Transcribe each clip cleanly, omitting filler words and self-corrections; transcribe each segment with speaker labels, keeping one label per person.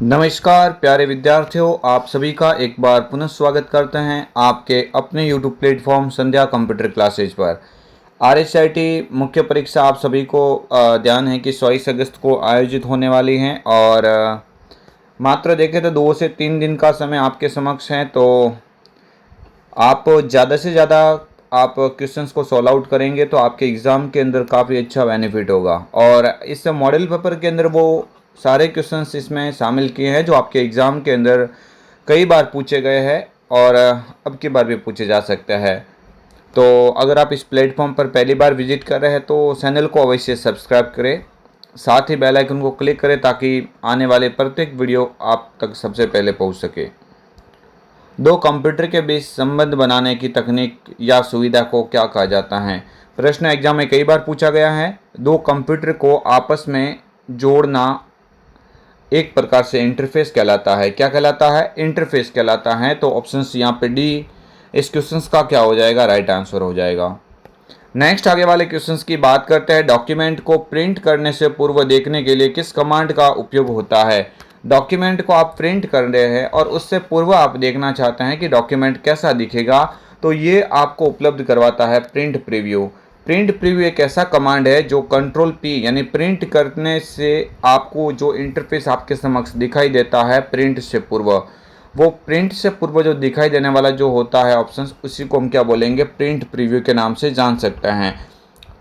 Speaker 1: नमस्कार प्यारे विद्यार्थियों, आप सभी का एक बार पुनः स्वागत करते हैं आपके अपने YouTube प्लेटफॉर्म संध्या कंप्यूटर क्लासेज पर। RHIT मुख्य परीक्षा आप सभी को ध्यान है कि 24 अगस्त को आयोजित होने वाली हैं और मात्र देखें तो 2 से 3 दिन का समय आपके समक्ष है। तो आप ज़्यादा से ज़्यादा आप क्वेश्चंस को सॉल्व आउट करेंगे तो आपके एग्ज़ाम के अंदर काफ़ी अच्छा बेनिफिट होगा। और इस मॉडल पेपर के अंदर वो सारे क्वेश्चंस इसमें शामिल किए हैं जो आपके एग्ज़ाम के अंदर कई बार पूछे गए हैं और अब की बार भी पूछे जा सकते हैं। तो अगर आप इस प्लेटफॉर्म पर पहली बार विजिट कर रहे हैं तो चैनल को अवश्य सब्सक्राइब करें, साथ ही बेल आइकन को क्लिक करें ताकि आने वाले प्रत्येक वीडियो आप तक सबसे पहले पहुंच सके। दो कंप्यूटर के बीच संबंध बनाने की तकनीक या सुविधा को क्या कहा जाता है? प्रश्न एग्जाम में कई बार पूछा गया है। दो कंप्यूटर को आपस में जोड़ना एक प्रकार से इंटरफेस कहलाता है। क्या कहलाता है? इंटरफेस कहलाता है। तो ऑप्शन यहाँ पे डी इस क्वेश्चन का क्या हो जाएगा? राइट आंसर हो जाएगा। नेक्स्ट आगे वाले क्वेश्चंस की बात करते हैं। डॉक्यूमेंट को प्रिंट करने से पूर्व देखने के लिए किस कमांड का उपयोग होता है? डॉक्यूमेंट को आप प्रिंट कर रहे हैं और उससे पूर्व आप देखना चाहते हैं कि डॉक्यूमेंट कैसा दिखेगा, तो ये आपको उपलब्ध करवाता है प्रिंट प्रीव्यू। प्रिंट प्रीव्यू एक ऐसा कमांड है जो कंट्रोल पी यानी प्रिंट करने से आपको जो इंटरफेस आपके समक्ष दिखाई देता है प्रिंट से पूर्व, वो प्रिंट से पूर्व जो दिखाई देने वाला जो होता है ऑप्शन, उसी को हम क्या बोलेंगे? प्रिंट प्रीव्यू के नाम से जान सकते हैं।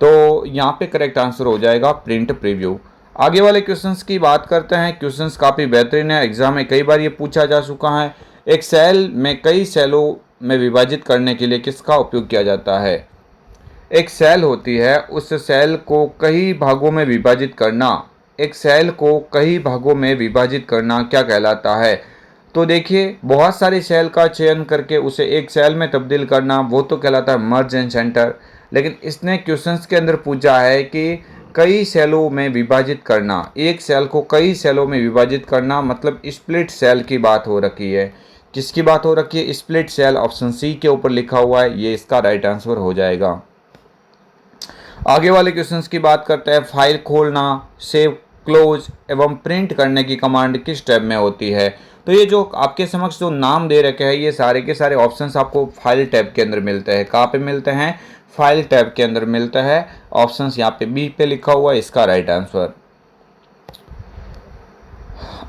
Speaker 1: तो यहाँ पे करेक्ट आंसर हो जाएगा प्रिंट प्रीव्यू। आगे वाले क्वेश्चंस की बात करते हैं। क्वेश्चंस काफ़ी बेहतरीन है, एग्जाम में कई बार ये पूछा जा चुका है। एक सेल में कई सेलों में विभाजित करने के लिए किसका उपयोग किया जाता है? एक सेल होती है, उस सेल को कई भागों में विभाजित करना, एक सेल को कई भागों में विभाजित करना क्या कहलाता है? तो देखिए, बहुत सारी सेल का चयन करके उसे एक सेल में तब्दील करना वो तो कहलाता है मर्ज एंड सेंटर। लेकिन इसने क्वेश्चंस के अंदर पूछा है कि कई सेलों में विभाजित करना, एक सेल को कई सेलों में विभाजित करना, मतलब स्प्लिट सेल की बात हो रखी है। किसकी बात हो रखी है? Split cell. ऑप्शन सी के ऊपर लिखा हुआ है, ये इसका राइट आंसर हो जाएगा। आगे वाले क्वेश्चंस की बात करते हैं। फाइल खोलना, सेव, क्लोज एवं प्रिंट करने की कमांड किस टैब में होती है? तो ये जो आपके समक्ष जो नाम दे रखे हैं ये सारे के सारे ऑप्शंस आपको फाइल टैब के अंदर मिलते हैं। कहाँ पे मिलते हैं? फाइल टैब के अंदर मिलते हैं। ऑप्शंस यहाँ पे बी पे लिखा हुआ है, इसका राइट आंसर।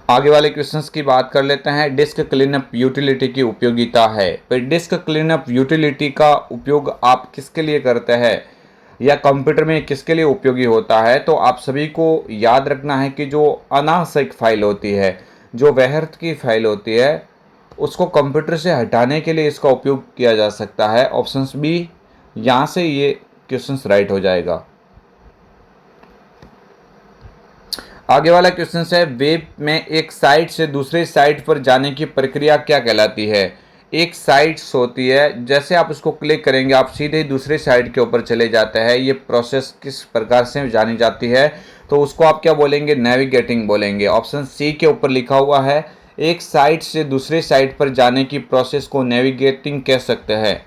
Speaker 1: आगे वाले क्वेश्चंस की बात कर लेते हैं। डिस्क क्लीनअप यूटिलिटी की उपयोगिता है। फिर डिस्क क्लीनअप यूटिलिटी का उपयोग आप किसके लिए करते हैं या कंप्यूटर में किसके लिए उपयोगी होता है? तो आप सभी को याद रखना है कि जो अनावश्यक फाइल होती है, जो व्यर्थ की फाइल होती है, उसको कंप्यूटर से हटाने के लिए इसका उपयोग किया जा सकता है। ऑप्शन बी, यहाँ से ये क्वेश्चन राइट हो जाएगा। आगे वाला क्वेश्चन है। वेब में एक साइट से दूसरे साइट पर जाने की प्रक्रिया क्या कहलाती है? एक साइट्स होती है, जैसे आप उसको क्लिक करेंगे आप सीधे ही दूसरे साइट के ऊपर चले जाते हैं। ये प्रोसेस किस प्रकार से जानी जाती है? तो उसको आप क्या बोलेंगे? नेविगेटिंग बोलेंगे। ऑप्शन सी के ऊपर लिखा हुआ है। एक साइट से दूसरे साइट पर जाने की प्रोसेस को नेविगेटिंग कह सकते हैं।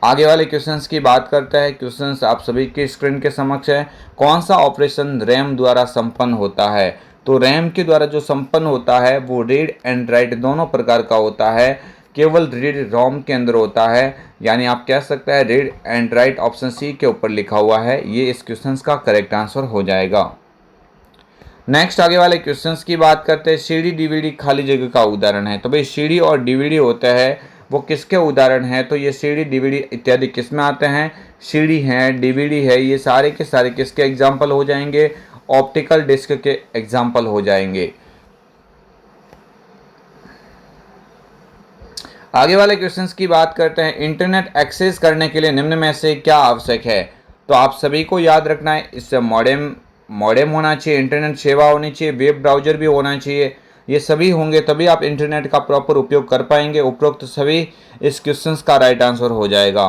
Speaker 1: आगे वाले क्वेश्चंस की बात करते हैं। क्वेश्चंस आप सभी के स्क्रीन के समक्ष है। कौन सा ऑपरेशन रैम द्वारा संपन्न होता है? तो रैम के द्वारा जो संपन्न होता है वो रीड एंड राइट दोनों प्रकार का होता है। केवल रीड रोम के अंदर होता है, यानी आप कह सकते हैं read and write. Option C के ऊपर लिखा हुआ है, ये इस क्वेश्चन का करेक्ट आंसर हो जाएगा। नेक्स्ट आगे वाले क्वेश्चंस की बात करते हैं। सीडी डीवीडी खाली जगह का उदाहरण है। तो भाई सीडी और डीवीडी होता है वो किसके उदाहरण हैं? तो ये सीडी डीवीडी इत्यादि किस में आते हैं? सीडी है, डीवीडी है, ये सारे के सारे किसके एग्जाम्पल हो जाएंगे? ऑप्टिकल डिस्क के एग्जाम्पल हो जाएंगे। आगे वाले क्वेश्चंस की बात करते हैं। इंटरनेट एक्सेस करने के लिए निम्न में से क्या आवश्यक है? तो आप सभी को याद रखना है, इससे मॉडेम होना चाहिए, इंटरनेट सेवा होनी चाहिए, वेब ब्राउजर भी होना चाहिए। ये सभी होंगे तभी आप इंटरनेट का प्रॉपर उपयोग कर पाएंगे। उपरोक्त सभी इस क्वेश्चंस का राइट आंसर हो जाएगा।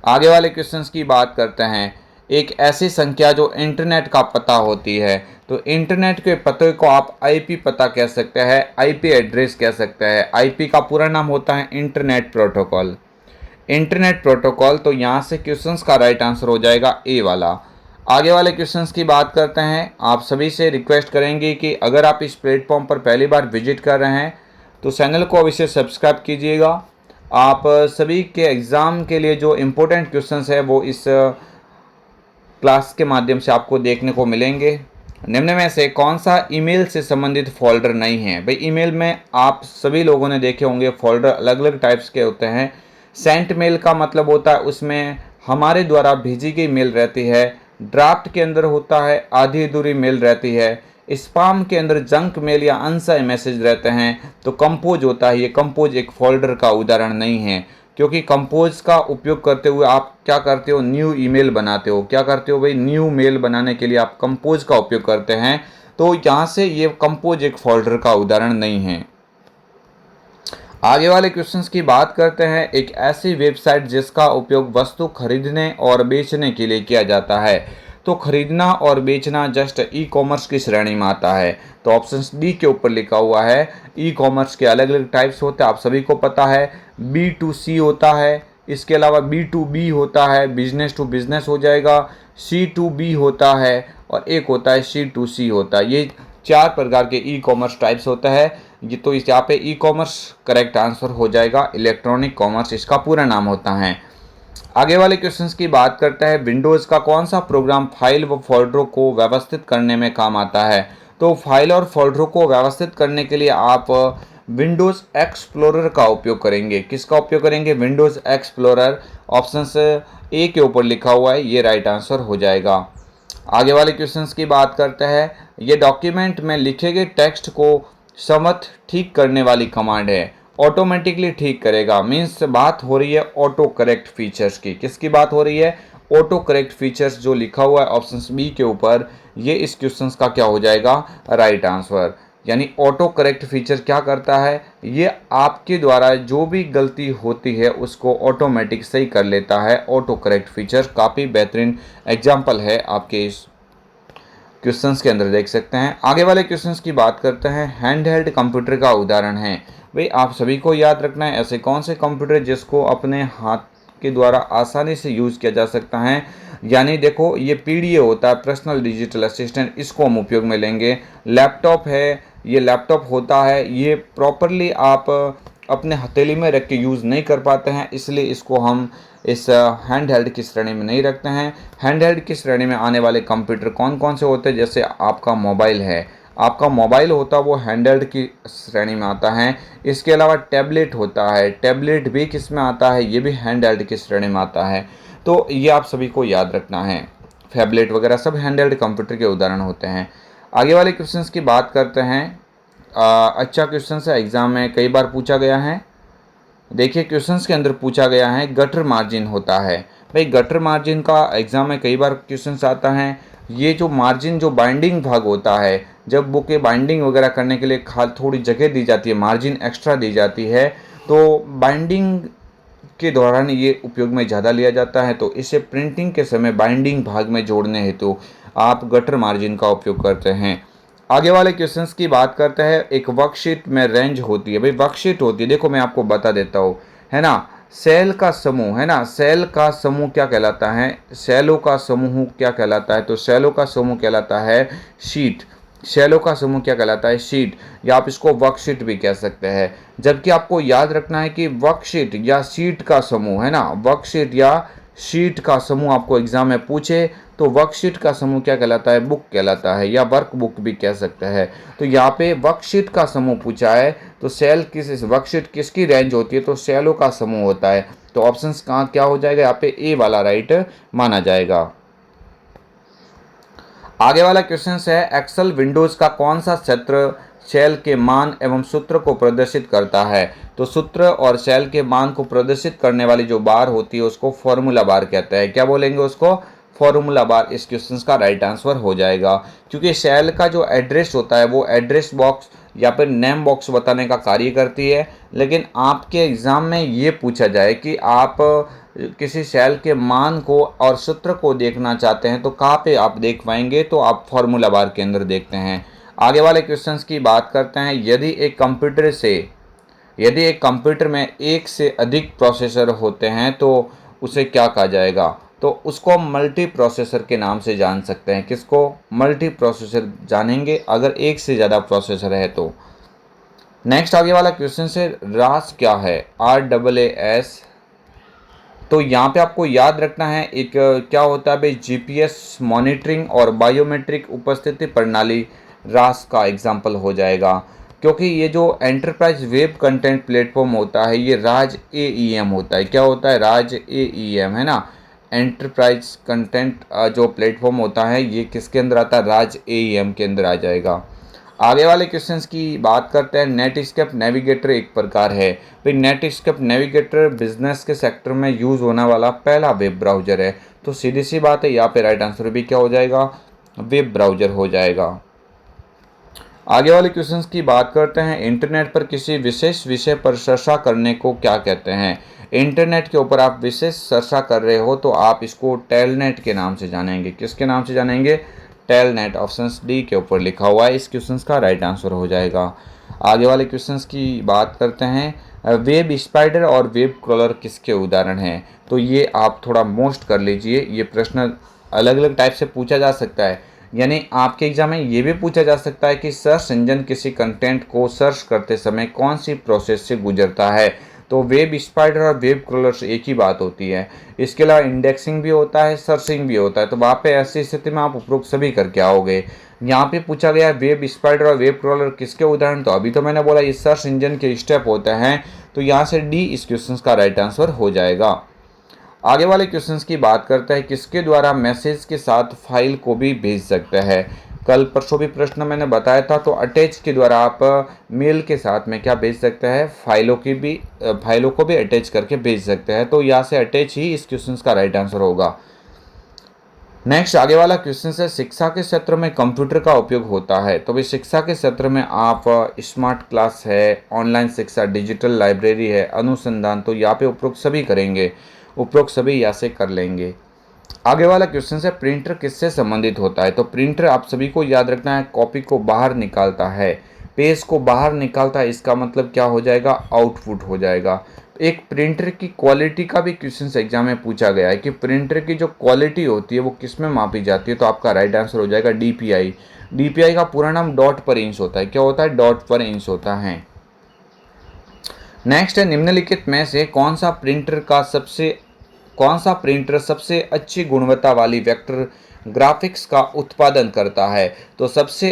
Speaker 1: आगे वाले क्वेश्चंस की बात करते हैं। एक ऐसी संख्या जो इंटरनेट का पता होती है। तो इंटरनेट के पते को आप आईपी पता कह सकते हैं, आईपी एड्रेस कह सकते हैं। आईपी का पूरा नाम होता है इंटरनेट प्रोटोकॉल। इंटरनेट प्रोटोकॉल, तो यहाँ से क्वेश्चंस का राइट आंसर हो जाएगा ए वाला। आगे वाले क्वेश्चंस की बात करते हैं। आप सभी से रिक्वेस्ट करेंगे कि अगर आप इस प्लेटफॉर्म पर पहली बार विजिट कर रहे हैं तो चैनल को अवश्य सब्सक्राइब कीजिएगा। आप सभी के एग्ज़ाम के लिए जो इम्पोर्टेंट क्वेश्चंस है वो इस क्लास के माध्यम से आपको देखने को मिलेंगे। निम्न में से कौन सा ईमेल से संबंधित फोल्डर नहीं है? भाई ईमेल में आप सभी लोगों ने देखे होंगे फोल्डर अलग अलग टाइप्स के होते हैं। सेंट मेल का मतलब होता है उसमें हमारे द्वारा भेजी गई मेल रहती है। ड्राफ्ट के अंदर होता है आधी अधूरी मेल रहती है। स्पाम के अंदर जंक मेल या अनसाई मैसेज रहते हैं। तो कंपोज होता है, ये कंपोज एक फोल्डर का उदाहरण नहीं है, क्योंकि कंपोज का उपयोग करते हुए आप क्या करते हो, न्यू ईमेल बनाते हो। क्या करते हो भाई, न्यू मेल बनाने के लिए आप कंपोज का उपयोग करते हैं। तो यहाँ से ये कंपोज एक फोल्डर का उदाहरण नहीं है। आगे वाले क्वेश्चंस की बात करते हैं। एक ऐसी वेबसाइट जिसका उपयोग वस्तु खरीदने और बेचने के लिए किया जाता है। तो खरीदना और बेचना जस्ट ई कॉमर्स की श्रेणी में आता है। तो ऑप्शन डी के ऊपर लिखा हुआ है। ई कॉमर्स के अलग अलग टाइप्स होते हैं, आप सभी को पता है। B2C होता है, इसके अलावा B2B होता है, बिजनेस टू बिजनेस हो जाएगा। C2B होता है और एक होता है C2C होता है। ये 4 प्रकार के ई कॉमर्स टाइप्स होता है। ये तो इस यहाँ पे ई कॉमर्स करेक्ट आंसर हो जाएगा। इलेक्ट्रॉनिक कॉमर्स इसका पूरा नाम होता है। आगे वाले क्वेश्चंस की बात करते हैं। विंडोज़ का कौन सा प्रोग्राम फाइल व फोल्डरों को व्यवस्थित करने में काम आता है? तो फाइल और फोल्डरों को व्यवस्थित करने के लिए आप विंडोज़ एक्सप्लोरर का उपयोग करेंगे। किसका उपयोग करेंगे? Windows explorer. ऑप्शन ए के ऊपर लिखा हुआ है, ये राइट आंसर हो जाएगा। आगे वाले क्वेश्चंस की बात करते हैं। ये डॉक्यूमेंट में लिखे गए टेक्स्ट को समत ठीक करने वाली कमांड है। ऑटोमेटिकली ठीक करेगा, मीन्स बात हो रही है ऑटो करेक्ट फीचर्स की। किसकी बात हो रही है? ऑटो करेक्ट फीचर्स जो लिखा हुआ है ऑप्शन बी के ऊपर, ये इस क्वेश्चन का क्या हो जाएगा? Right answer. यानी ऑटो करेक्ट फीचर क्या करता है? ये आपके द्वारा जो भी गलती होती है उसको ऑटोमेटिक सही कर लेता है। ऑटो करेक्ट फीचर काफ़ी बेहतरीन एग्जाम्पल है, आपके इस क्वेश्चंस के अंदर देख सकते हैं। आगे वाले क्वेश्चंस की बात करते हैं। हैंड हेल्ड कंप्यूटर का उदाहरण है। भाई आप सभी को याद रखना है ऐसे कौन से कंप्यूटर जिसको अपने हाथ के द्वारा आसानी से यूज़ किया जा सकता है। यानी देखो, ये PDA होता है, पर्सनल डिजिटल असिस्टेंट, इसको हम उपयोग में लेंगे। लैपटॉप है, ये लैपटॉप होता है, ये प्रॉपरली आप अपने हथेली में रख के यूज़ नहीं कर पाते हैं, इसलिए इसको हम इस हैंड हेल्ड की श्रेणी में नहीं रखते हैं। हैंड हेल्ड की श्रेणी में आने वाले कंप्यूटर कौन कौन से होते हैं? जैसे आपका मोबाइल है, आपका मोबाइल होता है वो हैंड हेल्ड की श्रेणी में आता है। इसके अलावा टैबलेट होता है, टैबलेट भी किस में आता है? ये भी हैंड हेल्ड की श्रेणी में आता है। तो ये आप सभी को याद रखना है। टैबलेट वगैरह सब हैंड हेल्ड कंप्यूटर के उदाहरण होते हैं। आगे वाले क्वेश्चंस की बात करते हैं। अच्छा क्वेश्चन है, एग्ज़ाम में कई बार पूछा गया है। देखिए क्वेश्चंस के अंदर पूछा गया है गटर मार्जिन होता है। भाई गटर मार्जिन का एग्ज़ाम में कई बार क्वेश्चंस आता है। ये जो मार्जिन जो बाइंडिंग भाग होता है, जब बुक के बाइंडिंग वगैरह करने के लिए थोड़ी जगह दी जाती है, मार्जिन एक्स्ट्रा दी जाती है, तो बाइंडिंग के दौरान ये उपयोग में ज़्यादा लिया जाता है। तो इसे प्रिंटिंग के समय बाइंडिंग भाग में जोड़ने हेतु आप गटर मार्जिन का उपयोग करते हैं। आगे वाले क्वेश्चंस की बात करते हैं। एक वर्कशीट में रेंज होती है। भाई वर्कशीट होती है, देखो मैं आपको बता देता हूँ, है ना। सेल का समूह, है ना, सेल का समूह क्या कहलाता है? सेलों का समूह क्या कहलाता है? तो सेलों का समूह कहलाता है शीट। सेलों का समूह क्या कहलाता है? शीट, या आप इसको वर्कशीट भी कह सकते हैं। जबकि आपको याद रखना है कि वर्कशीट या शीट का समूह, है ना, वर्कशीट या शीट का समूह आपको एग्जाम में पूछे तो वर्कशीट का समूह क्या कहलाता है? बुक कहलाता है, या वर्क बुक भी कह सकते हैं। तो यहाँ पे वर्कशीट का समूह पूछा है, तो सेल किस वर्कशीट किसकी रेंज होती है? तो सेलों का समूह होता है। तो ऑप्शंस कहाँ क्या हो जाएगा? यहाँ पे ए वाला राइट माना जाएगा। आगे वाला क्वेश्चन है। एक्सेल विंडोज़ का कौन सा क्षेत्र सेल के मान एवं सूत्र को प्रदर्शित करता है? तो सूत्र और सेल के मान को प्रदर्शित करने वाली जो बार होती है उसको फॉर्मूला बार कहते हैं। क्या बोलेंगे उसको? फॉर्मूला बार इस क्वेश्चन का राइट आंसर हो जाएगा। क्योंकि सेल का जो एड्रेस होता है वो एड्रेस बॉक्स या फिर नेम बॉक्स बताने का कार्य करती है। लेकिन आपके एग्ज़ाम में ये पूछा जाए कि आप किसी सेल के मान को और सूत्र को देखना चाहते हैं तो कहाँ पे आप देख पाएंगे? तो आप फॉर्मूला बार के अंदर देखते हैं। आगे वाले क्वेश्चंस की बात करते हैं। यदि एक कंप्यूटर में एक से अधिक प्रोसेसर होते हैं तो उसे क्या कहा जाएगा? तो तो उसको मल्टी प्रोसेसर के नाम से जान सकते हैं। किसको? मल्टी प्रोसेसर जानेंगे अगर एक से ज़्यादा प्रोसेसर है तो। नेक्स्ट आगे वाला क्वेश्चन है रास क्या है? RAAS। तो यहाँ पे आपको याद रखना है एक क्या होता है भाई, GPS मॉनिटरिंग और बायोमेट्रिक उपस्थिति प्रणाली रास का एग्जाम्पल हो जाएगा। क्योंकि ये जो एंटरप्राइज वेब कंटेंट प्लेटफॉर्म होता है ये राज AEM होता है। क्या होता है? राज AEM, है ना। एंटरप्राइज कंटेंट जो प्लेटफॉर्म होता है ये किसके अंदर आता है? राज AEM के अंदर आ जाएगा। आगे वाले क्वेश्चंस की बात करते हैं। नेटस्केप नेविगेटर एक प्रकार है। भाई नेटस्केप नेविगेटर बिजनेस के सेक्टर में यूज़ होने वाला पहला वेब ब्राउज़र है। तो सीधी सी बात है, यहाँ पे राइट आंसर भी क्या हो जाएगा? वेब ब्राउज़र हो जाएगा। आगे वाले क्वेश्चंस की बात करते हैं। इंटरनेट पर किसी विशेष विषय पर चर्चा करने को क्या कहते हैं? इंटरनेट के ऊपर आप विशेष चर्चा कर रहे हो तो आप इसको टेलनेट के नाम से जानेंगे। किसके नाम से जानेंगे? टेलनेट। ऑप्शन डी के ऊपर लिखा हुआ है, इस क्वेश्चन का राइट आंसर हो जाएगा। आगे वाले क्वेश्चंस की बात करते हैं। वेब स्पाइडर और वेब क्रॉलर किसके उदाहरण हैं? तो ये आप थोड़ा मोस्ट कर लीजिए, ये प्रश्न अलग अलग टाइप से पूछा जा सकता है। यानी आपके एग्जाम में ये भी पूछा जा सकता है कि सर्च इंजन किसी कंटेंट को सर्च करते समय कौन सी प्रोसेस से गुजरता है। तो वेब स्पाइडर और वेब क्रॉलर से एक ही बात होती है। इसके अलावा इंडेक्सिंग भी होता है, सर्चिंग भी होता है। तो वहाँ पे ऐसी स्थिति में आप उपरोक्त सभी करके आओगे। यहाँ पे पूछा गया है वेब स्पाइडर और वेब क्रॉलर किसके उदाहरण? तो अभी तो मैंने बोला ये सर्च इंजन के स्टेप होते हैं। तो यहाँ से डी इस क्वेश्चन का राइट आंसर हो जाएगा। आगे वाले क्वेश्चंस की बात करते हैं। किसके द्वारा मैसेज के साथ फाइल को भी भेज सकते हैं? कल परसों भी प्रश्न मैंने बताया था। तो अटैच के द्वारा आप मेल के साथ में क्या भेज सकते हैं? फाइलों को भी अटैच करके भेज सकते हैं। तो यहाँ से अटैच ही इस क्वेश्चन का राइट आंसर होगा। नेक्स्ट आगे वाला क्वेश्चन है। शिक्षा के क्षेत्र में कंप्यूटर का उपयोग होता है। तो भाई शिक्षा के क्षेत्र में आप स्मार्ट क्लास है, ऑनलाइन शिक्षा, डिजिटल लाइब्रेरी है, अनुसंधान, तो यहाँ पे उपरोक्त सभी करेंगे। उपरोक्त सभी यहाँ से कर लेंगे। आगे वाला क्वेश्चन है प्रिंटर किससे संबंधित होता है? तो प्रिंटर आप सभी को याद रखना है कॉपी को बाहर निकालता है, पेज को बाहर निकालता है। इसका मतलब क्या हो जाएगा? आउटपुट हो जाएगा। एक प्रिंटर की क्वालिटी का भी क्वेश्चन एग्जाम में पूछा गया है कि प्रिंटर की जो क्वालिटी होती है वो किस में मापी जाती है? तो आपका राइट आंसर हो जाएगा DPI। DPI का पूरा नाम डॉट पर इंच होता है। क्या होता है? डॉट पर इंच होता है। नेक्स्ट है निम्नलिखित में से कौन सा प्रिंटर सबसे अच्छी गुणवत्ता वाली वेक्टर ग्राफिक्स का उत्पादन करता है? तो सबसे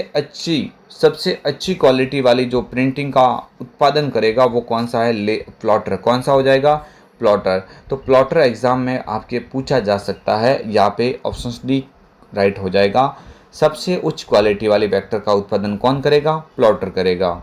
Speaker 1: अच्छी क्वालिटी वाली जो प्रिंटिंग का उत्पादन करेगा वो कौन सा है? प्लॉटर। कौन सा हो जाएगा? प्लॉटर। तो प्लॉटर एग्जाम में आपके पूछा जा सकता है। यहाँ पे ऑप्शन डी राइट हो जाएगा। सबसे उच्च क्वालिटी वाली वेक्टर का उत्पादन कौन करेगा? प्लॉटर करेगा।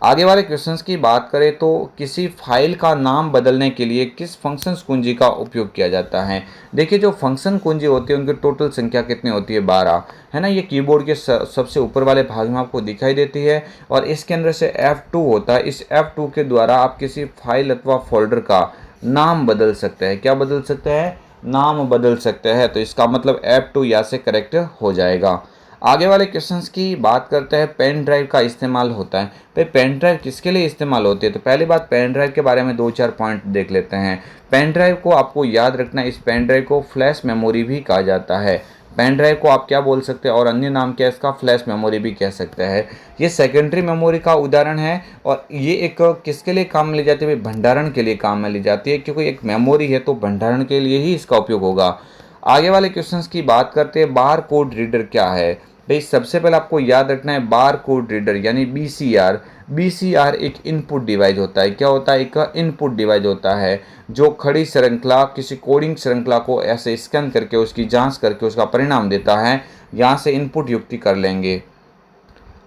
Speaker 1: आगे वाले क्वेश्चंस की बात करें तो किसी फाइल का नाम बदलने के लिए किस फंक्शन कुंजी का उपयोग किया जाता है? देखिए जो फंक्शन कुंजी होती है उनकी टोटल संख्या कितनी होती है? 12, है ना। ये कीबोर्ड के सबसे ऊपर वाले भाग में आपको दिखाई देती है और इसके अंदर से F2 होता है। इस F2 के द्वारा आप किसी फाइल अथवा फोल्डर का नाम बदल सकते हैं। क्या बदल सकते हैं? नाम बदल सकते हैं। तो इसका मतलब F2 यहाँ से करेक्ट हो जाएगा। आगे वाले क्वेश्चंस की बात करते हैं। पेन ड्राइव का इस्तेमाल होता है। भाई पेन ड्राइव किसके लिए इस्तेमाल होती है? तो पहली बात पेन ड्राइव के बारे में 2-4 पॉइंट देख लेते हैं। पेन ड्राइव को आपको याद रखना है, इस पेन ड्राइव को फ्लैश मेमोरी भी कहा जाता है। पेन ड्राइव को आप क्या बोल सकते हैं और अन्य नाम क्या है इसका? फ्लैश मेमोरी भी कह सकते हैं। ये सेकेंडरी मेमोरी का उदाहरण है और ये एक किसके लिए काम में ली जाती है? भाई भंडारण के लिए काम में ली जाती है, क्योंकि एक मेमोरी है तो भंडारण के लिए ही इसका उपयोग होगा। आगे वाले क्वेश्चंस की बात करते हैं। बार कोड रीडर क्या है? भाई सबसे पहले आपको याद रखना है बार कोड रीडर यानी BCR। BCR एक इनपुट डिवाइस होता है। क्या होता है? एक इनपुट डिवाइस होता है जो खड़ी श्रृंखला किसी कोडिंग श्रृंखला को ऐसे स्कैन करके उसकी जांच करके उसका परिणाम देता है। यहाँ से इनपुट युक्ति कर लेंगे।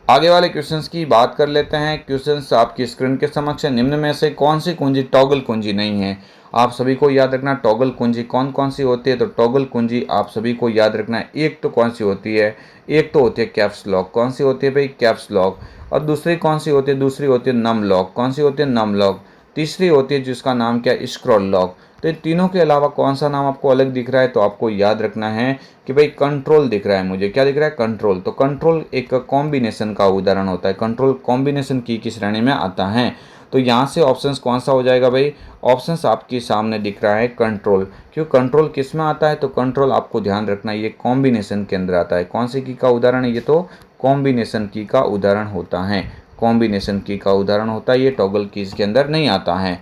Speaker 1: आगे वाले क्वेश्चंस की बात कर लेते हैं। क्वेश्चंस आपकी स्क्रीन के समक्ष है। निम्न में से कौन सी कुंजी टॉगल कुंजी नहीं है? आप सभी को याद रखना टॉगल कुंजी कौन कौन सी होती है? तो टॉगल कुंजी आप सभी को याद रखना है। एक तो कौन सी होती है? एक तो होती है कैप्स लॉक। कौन सी होती है भाई? Caps lock. और दूसरी कौन सी होती है? दूसरी होती है नम लॉक। कौन सी होती है? Num lock. तीसरी होती है जिसका नाम क्या है, स्क्रॉल लॉक। तो इन तीनों के अलावा कौन सा नाम आपको अलग दिख रहा है, तो आपको याद रखना है कि भाई कंट्रोल दिख रहा है मुझे। क्या दिख रहा है, कंट्रोल। तो कंट्रोल एक कॉम्बिनेशन का उदाहरण होता है, कंट्रोल कॉम्बिनेशन की श्रेणी में आता है। तो यहाँ से ऑप्शंस कौन सा हो जाएगा भाई, ऑप्शंस आपके सामने दिख रहा है कंट्रोल। क्यों, कंट्रोल किस में आता है, तो कंट्रोल आपको ध्यान रखना है ये कॉम्बिनेशन के अंदर आता है। कौन सी की का उदाहरण है, ये तो कॉम्बिनेशन की का उदाहरण होता है, कॉम्बिनेशन की का उदाहरण होता है, ये टॉगल कीज के अंदर नहीं आता है।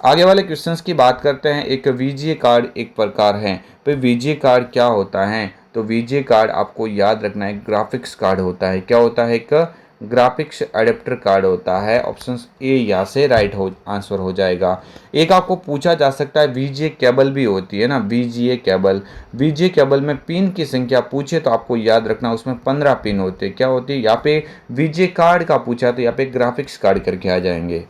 Speaker 1: आगे वाले क्वेश्चंस की बात करते हैं। एक वीजीए कार्ड एक प्रकार है। तो वीजीए कार्ड क्या होता है, तो वीजीए कार्ड आपको याद रखना है ग्राफिक्स कार्ड होता है। क्या होता है, एक ग्राफिक्स अडेप्टर कार्ड होता है। ऑप्शन ए यहाँ से राइट हो आंसर हो जाएगा। एक आपको पूछा जा सकता है वीजीए केबल भी होती है ना, वीजीए केबल। वीजीए केबल में पिन की संख्या पूछे तो आपको याद रखना उसमें 15 पिन होते हैं। क्या होती है, यहाँ पे वीजीए कार्ड का पूछा तो यहाँ पे ग्राफिक्स कार्ड करके आ जाएंगे।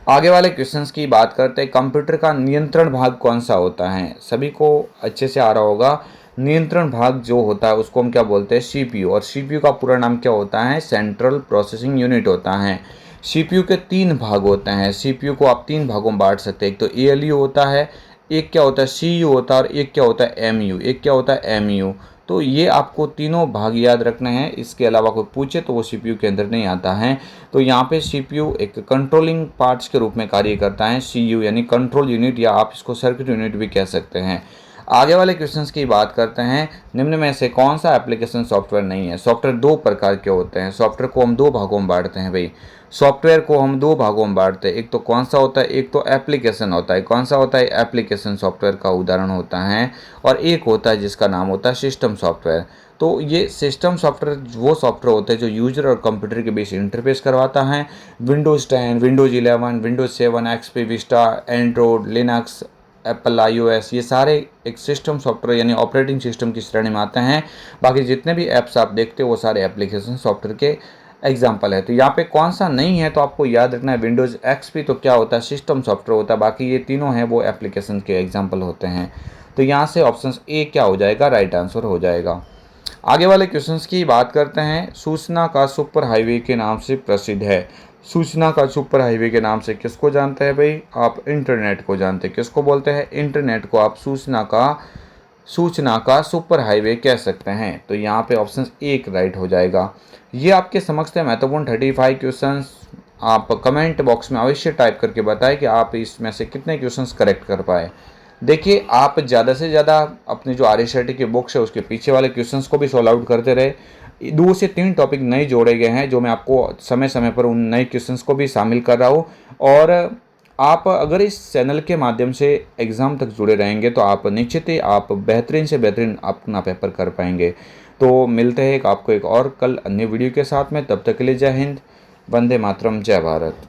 Speaker 1: आगे वाले क्वेश्चंस की बात करते हैं। कंप्यूटर का नियंत्रण भाग कौन सा होता है, सभी को अच्छे से आ रहा होगा। नियंत्रण भाग जो होता है उसको हम क्या बोलते हैं, सीपीयू। और सीपीयू का पूरा नाम क्या होता है, सेंट्रल प्रोसेसिंग यूनिट होता है। सीपीयू के 3 भाग होते हैं। सीपीयू को आप 3 भागों में बांट सकते हैं। एक तो एएलयू होता है, एक क्या होता है सीयू होता है, और एक क्या होता है एमयू, एक क्या होता है एमयू। तो ये आपको तीनों भाग याद रखने हैं। इसके अलावा कोई पूछे तो वो सीपीयू के अंदर नहीं आता है। तो यहाँ पे सीपीयू एक कंट्रोलिंग पार्ट्स के रूप में कार्य करता है। सीयू यानी कंट्रोल यूनिट, या आप इसको सर्किट यूनिट भी कह सकते हैं। आगे वाले क्वेश्चंस की बात करते हैं। निम्न में से कौन सा एप्लीकेशन सॉफ्टवेयर नहीं है। सॉफ्टवेयर 2 प्रकार के होते हैं। सॉफ्टवेयर को हम 2 भागों में बांटते हैं भाई। सॉफ्टवेयर को हम 2 भागों में बांटते हैं। एक तो कौन सा होता है, एक तो एप्लीकेशन होता है। कौन सा होता है, एप्लीकेशन सॉफ्टवेयर का उदाहरण होता है। और एक होता है जिसका नाम होता है सिस्टम सॉफ्टवेयर। तो ये सिस्टम सॉफ्टवेयर वो सॉफ्टवेयर होते हैं जो यूजर और कंप्यूटर के बीच इंटरफेस करवाता है। Windows 10, Windows 11, Windows 7, XP, Vista, Android, Linux, Apple iOS, ये सारे एक सिस्टम सॉफ्टवेयर यानी ऑपरेटिंग सिस्टम की श्रेणी में आते हैं। बाकी जितने भी ऐप्स आप देखते हो वो सारे एप्लीकेशन सॉफ्टवेयर के एग्जाम्पल है। तो यहाँ पे कौन सा नहीं है, तो आपको याद रखना है विंडोज़ एक्सपी तो क्या होता है, सिस्टम सॉफ्टवेयर होता है। बाकी ये तीनों हैं वो एप्लीकेशन के एग्जाम्पल होते हैं। तो यहाँ से ऑप्शन ए क्या हो जाएगा, राइट आंसर हो जाएगा। आगे वाले क्वेश्चंस की बात करते हैं। सूचना का सुपर हाईवे के नाम से प्रसिद्ध है। सूचना का सुपर हाईवे के नाम से किसको जानते हैं भाई, आप इंटरनेट को जानते हैं। किसको बोलते हैं, इंटरनेट को आप सूचना का सुपर हाईवे कह सकते हैं। तो यहाँ पे ऑप्शन एक राइट हो जाएगा। ये आपके समक्ष है महत्वपूर्ण 35 क्वेश्चंस। आप कमेंट बॉक्स में अवश्य टाइप करके बताएं कि आप इसमें से कितने क्वेश्चंस करेक्ट कर पाए। देखिए, आप ज़्यादा से ज़्यादा अपने जो आरएसआईटी की बुक्स है उसके पीछे वाले क्वेश्चंस को भी सॉल्व आउट करते रहे। 2 से 3 टॉपिक नए जोड़े गए हैं जो मैं आपको समय समय पर उन नए क्वेश्चंस को भी शामिल कर रहा हूँ। और आप अगर इस चैनल के माध्यम से एग्ज़ाम तक जुड़े रहेंगे तो आप निश्चित ही आप बेहतरीन से बेहतरीन अपना पेपर कर पाएंगे। तो मिलते हैं आपको एक और कल अन्य वीडियो के साथ में। तब तक के लिए जय हिंद, वंदे मातरम, जय भारत।